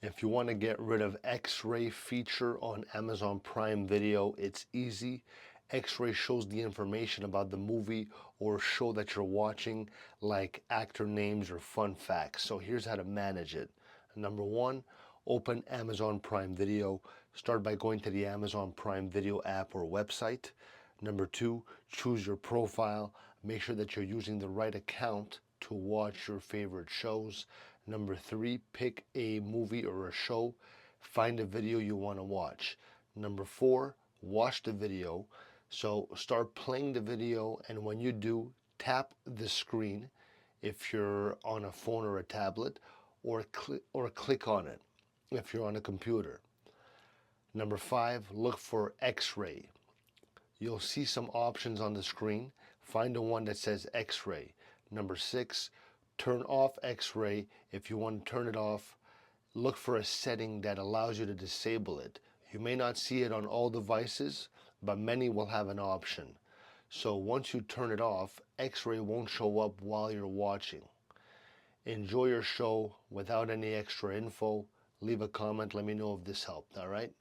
If you want to get rid of X-ray feature on Amazon Prime Video, it's easy. X-ray shows the information about the movie or show that you're watching, like actor names or fun facts. So here's how to manage it. Number one, open Amazon Prime Video. Start by going to the Amazon Prime Video app or website. Number two, choose your profile. Make sure that you're using the right account to watch your favorite shows. Number three, pick a movie or a show. Find a video you want to watch. Number four, watch the video. So start playing the video, and when you do, tap the screen if you're on a phone or a tablet, or click on it if you're on a computer. Number five, look for X-ray. You'll see some options on the screen. Find the one that says X-ray. Number six, turn off X-ray. If you want to turn it off, look for a setting that allows you to disable it. You may not see it on all devices, but many will have an option. So once you turn it off, X-ray won't show up while you're watching. Enjoy your show without any extra info. Leave a comment, let me know if this helped, all right?